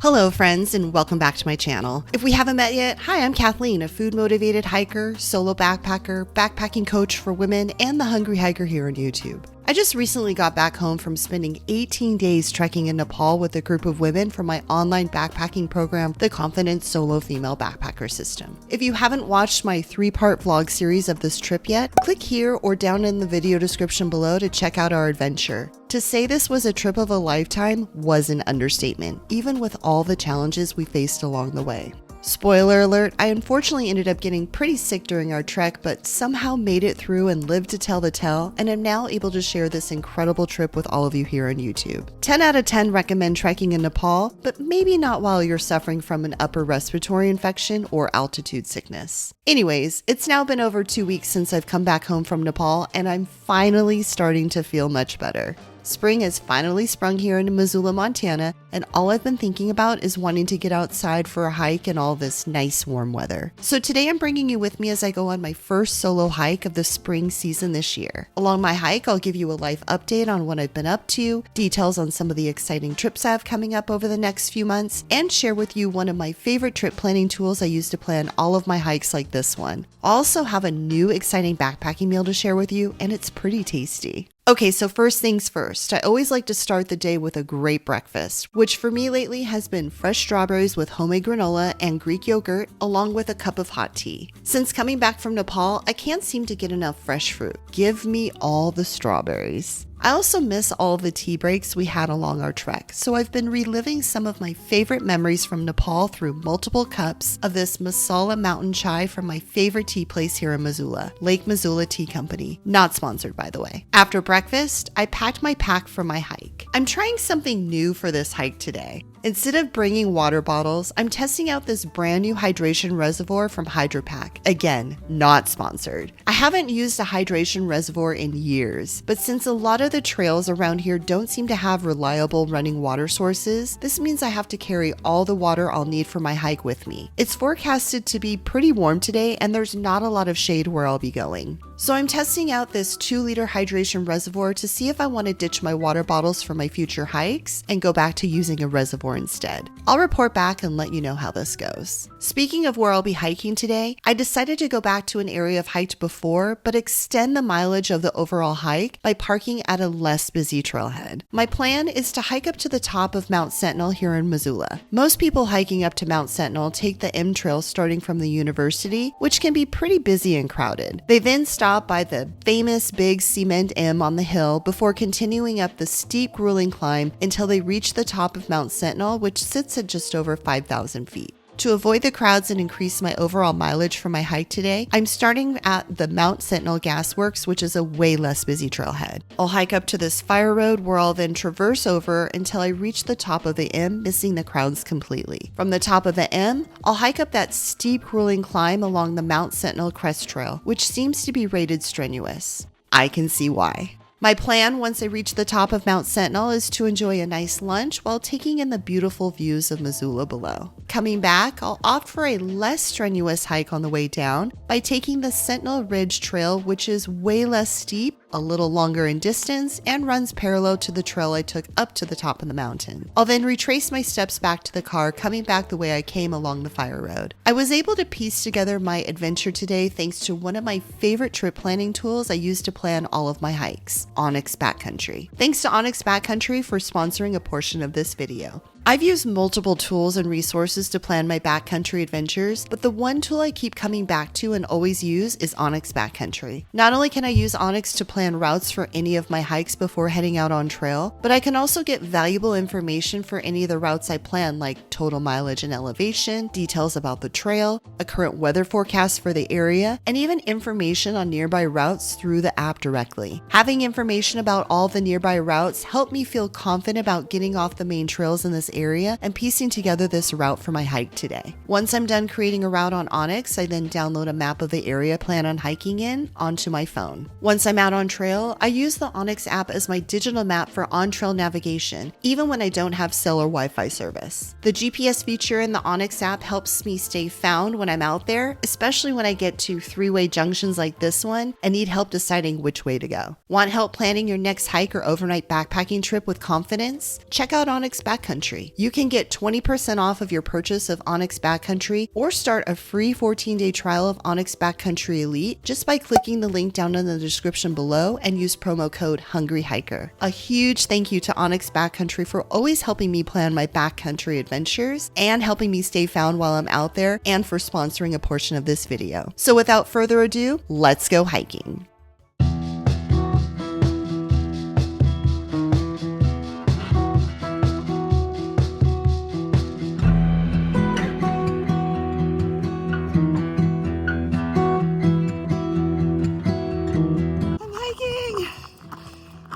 Hello friends and welcome back to my channel. If we haven't met yet, hi, I'm Kathleen, a food-motivated hiker, solo backpacker, backpacking coach for women, and the hungry hiker here on YouTube. I just recently got back home from spending 18 days trekking in Nepal with a group of women from my online backpacking program, the Confident Solo Female Backpacker System. If you haven't watched my 3-part vlog series of this trip yet, click here or down in the video description below to check out our adventure. To say this was a trip of a lifetime was an understatement, even with all the challenges we faced along the way. Spoiler alert, I unfortunately ended up getting pretty sick during our trek, but somehow made it through and lived to tell the tale, and am now able to share this incredible trip with all of you here on YouTube. 10 out of 10 recommend trekking in Nepal, but maybe not while you're suffering from an upper respiratory infection or altitude sickness. Anyways, it's now been over 2 weeks since I've come back home from Nepal, and I'm finally starting to feel much better. Spring has finally sprung here in Missoula, Montana, and all I've been thinking about is wanting to get outside for a hike in all this nice warm weather. So today I'm bringing you with me as I go on my first solo hike of the spring season this year. Along my hike, I'll give you a life update on what I've been up to, details on some of the exciting trips I have coming up over the next few months, and share with you one of my favorite trip planning tools I use to plan all of my hikes like this one. I'll also have a new exciting backpacking meal to share with you, and it's pretty tasty. Okay, so first things first, I always like to start the day with a great breakfast, which for me lately has been fresh strawberries with homemade granola and Greek yogurt, along with a cup of hot tea. Since coming back from Nepal, I can't seem to get enough fresh fruit. Give me all the strawberries. I also miss all the tea breaks we had along our trek, so I've been reliving some of my favorite memories from Nepal through multiple cups of this masala mountain chai from my favorite tea place here in Missoula, Lake Missoula Tea Company. Not sponsored, by the way. After breakfast, I packed my pack for my hike. I'm trying something new for this hike today. Instead of bringing water bottles, I'm testing out this brand new hydration reservoir from HydroPack. Again, not sponsored. I haven't used a hydration reservoir in years, but since a lot of the trails around here don't seem to have reliable running water sources, this means I have to carry all the water I'll need for my hike with me. It's forecasted to be pretty warm today, and there's not a lot of shade where I'll be going. So I'm testing out this 2-liter hydration reservoir to see if I want to ditch my water bottles for my future hikes and go back to using a reservoir instead. I'll report back and let you know how this goes. Speaking of where I'll be hiking today, I decided to go back to an area I've hiked before, but extend the mileage of the overall hike by parking at a less busy trailhead. My plan is to hike up to the top of Mount Sentinel here in Missoula. Most people hiking up to Mount Sentinel take the M Trail starting from the university, which can be pretty busy and crowded. They then stop by the famous big cement M on the hill before continuing up the steep, grueling climb until they reach the top of Mount Sentinel, which sits at just over 5,000 feet. To avoid the crowds and increase my overall mileage for my hike today, I'm starting at the Mount Sentinel Gasworks, which is a way less busy trailhead. I'll hike up to this fire road where I'll then traverse over until I reach the top of the M, missing the crowds completely. From the top of the M, I'll hike up that steep, grueling climb along the Mount Sentinel Crest Trail, which seems to be rated strenuous. I can see why. My plan once I reach the top of Mount Sentinel is to enjoy a nice lunch while taking in the beautiful views of Missoula below. Coming back, I'll opt for a less strenuous hike on the way down by taking the Sentinel Ridge Trail, which is way less steep, a little longer in distance, and runs parallel to the trail I took up to the top of the mountain. I'll then retrace my steps back to the car, coming back the way I came along the fire road. I was able to piece together my adventure today thanks to one of my favorite trip planning tools I use to plan all of my hikes, Onyx Backcountry. Thanks to Onyx Backcountry for sponsoring a portion of this video. I've used multiple tools and resources to plan my backcountry adventures, but the one tool I keep coming back to and always use is Onyx Backcountry. Not only can I use Onyx to plan routes for any of my hikes before heading out on trail, but I can also get valuable information for any of the routes I plan, like total mileage and elevation, details about the trail, a current weather forecast for the area, and even information on nearby routes through the app directly. Having information about all the nearby routes helped me feel confident about getting off the main trails in this area and piecing together this route for my hike today. Once I'm done creating a route on Onyx, I then download a map of the area I plan on hiking in onto my phone. Once I'm out on trail, I use the Onyx app as my digital map for on-trail navigation, even when I don't have cell or Wi-Fi service. The GPS feature in the Onyx app helps me stay found when I'm out there, especially when I get to 3-way junctions like this one and need help deciding which way to go. Want help planning your next hike or overnight backpacking trip with confidence? Check out Onyx Backcountry. Backcountry. You can get 20% off of your purchase of Onyx Backcountry or start a free 14-day trial of Onyx Backcountry Elite just by clicking the link down in the description below and use promo code HungryHiker. A huge thank you to Onyx Backcountry for always helping me plan my backcountry adventures and helping me stay found while I'm out there, and for sponsoring a portion of this video. So without further ado, let's go hiking.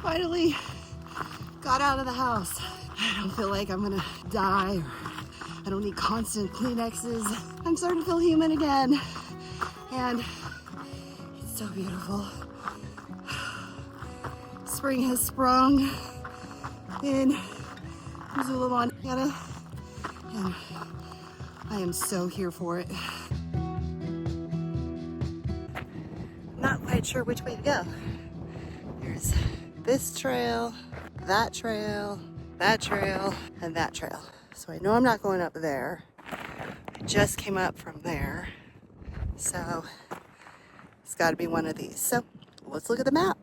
Finally got out of the house. I don't feel like I'm gonna die, or I don't need constant Kleenexes. I'm starting to feel human again, and it's so beautiful. Spring has sprung in Missoula, Montana, and I am so here for it. Not quite sure which way to go. There's this trail, that trail, that trail, and that trail. So I know I'm not going up there. I just came up from there. So it's got to be one of these. So let's look at the map.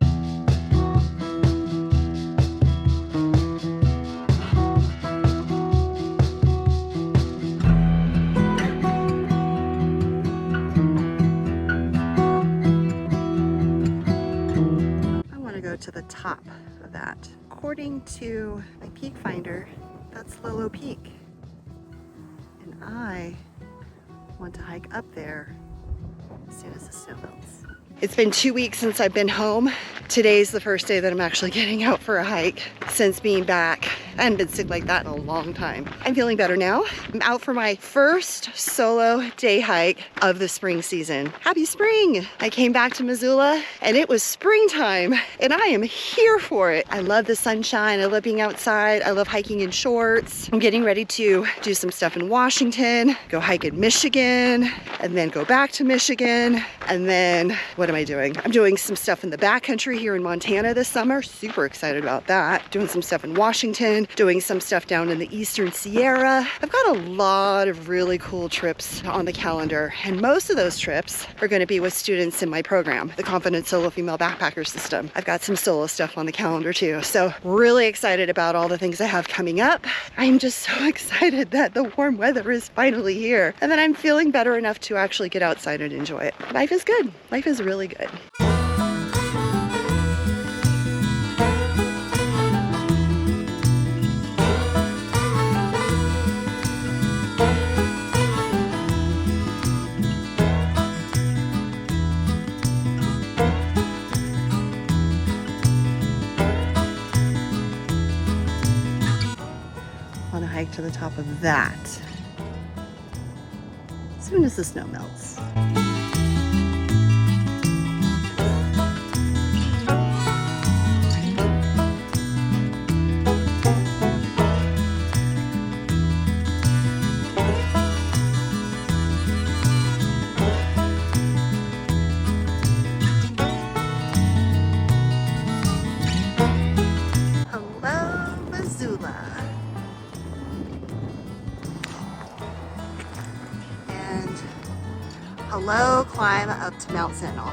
To the top of that. According to my peak finder, that's Lolo Peak. And I want to hike up there as soon as the snow melts. It's been 2 weeks since I've been home. Today's the first day that I'm actually getting out for a hike since being back. I haven't been sick like that in a long time. I'm feeling better now. I'm out for my first solo day hike of the spring season. Happy spring! I came back to Missoula and it was springtime and I am here for it. I love the sunshine. I love being outside. I love hiking in shorts. I'm getting ready to do some stuff in Washington, go hike in Michigan, and then go back to Michigan. And then what am I doing? I'm doing some stuff in the backcountry here in Montana this summer. Super excited about that. Doing some stuff in Washington, doing some stuff down in the Eastern Sierra. I've got a lot of really cool trips on the calendar, and most of those trips are going to be with students in my program, the Confident Solo Female Backpacker System. I've got some solo stuff on the calendar too, so really excited about all the things I have coming up. I'm just so excited that the warm weather is finally here, and that I'm feeling better enough to actually get outside and enjoy it. Life is good. Life is really good. On a hike to the top of that as soon as the snow melts. Hello, climb up to Mount Sentinel.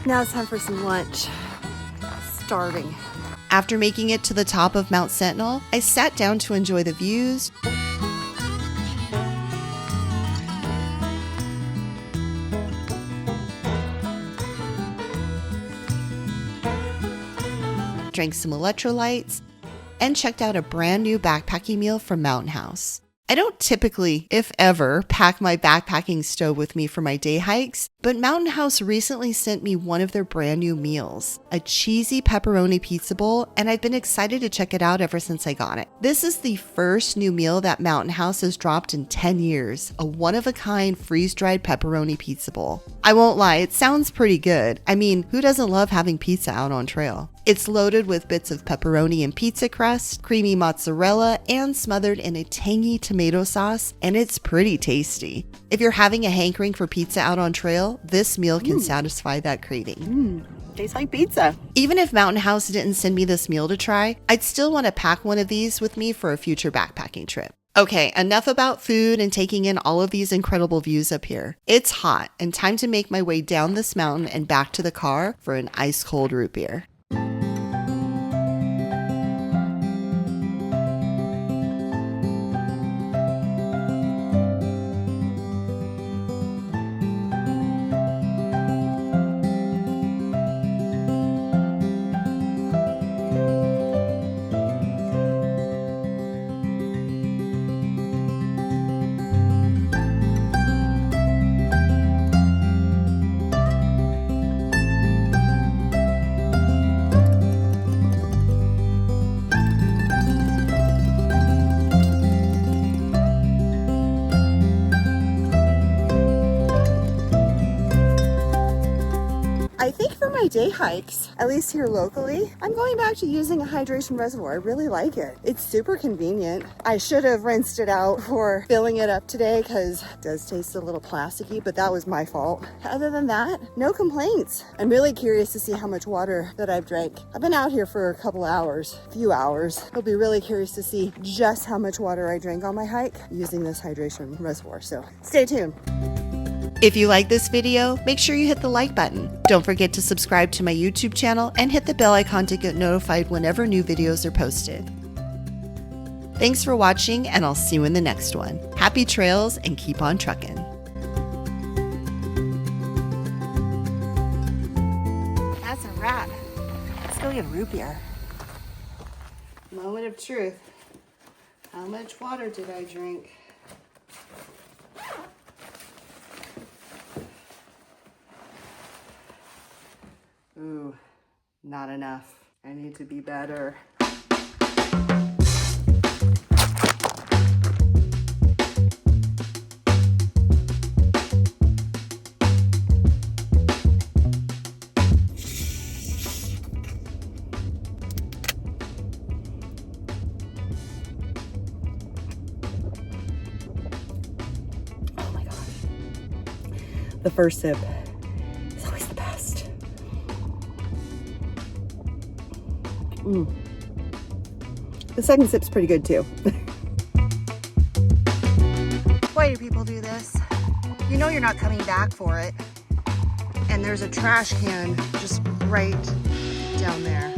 Now it's time for some lunch. Starving. After making it to the top of Mount Sentinel, I sat down to enjoy the views, drank some electrolytes, and checked out a brand new backpacking meal from Mountain House. I don't typically, if ever, pack my backpacking stove with me for my day hikes, but Mountain House recently sent me one of their brand new meals, a cheesy pepperoni pizza bowl, and I've been excited to check it out ever since I got it. This is the first new meal that Mountain House has dropped in 10 years, a one-of-a-kind freeze-dried pepperoni pizza bowl. I won't lie, it sounds pretty good. I mean, who doesn't love having pizza out on trail? It's loaded with bits of pepperoni and pizza crust, creamy mozzarella, and smothered in a tangy tomato sauce, and it's pretty tasty. If you're having a hankering for pizza out on trail, this meal can satisfy that craving. Tastes like pizza. Even if Mountain House didn't send me this meal to try, I'd still want to pack one of these with me for a future backpacking trip. Okay, enough about food and taking in all of these incredible views up here. It's hot and time to make my way down this mountain and back to the car for an ice cold root beer. I think for my day hikes, at least here locally, I'm going back to using a hydration reservoir. I really like it. It's super convenient. I should have rinsed it out before filling it up today because it does taste a little plasticky, but that was my fault. Other than that, no complaints. I'm really curious to see how much water that I've drank. I've been out here for a few hours. I'll be really curious to see just how much water I drank on my hike using this hydration reservoir. So stay tuned. If you like this video, make sure you hit the like button. Don't forget to subscribe to my YouTube channel and hit the bell icon to get notified whenever new videos are posted. Thanks for watching, and I'll see you in the next one. Happy trails and keep on trucking. That's a wrap. Let's go get a root beer. Moment of truth. How much water did I drink? Ooh, not enough. I need to be better. Oh my gosh. The first sip is always the best. The second sip's pretty good too. Why do people do this? You know you're not coming back for it. And there's a trash can just right down there.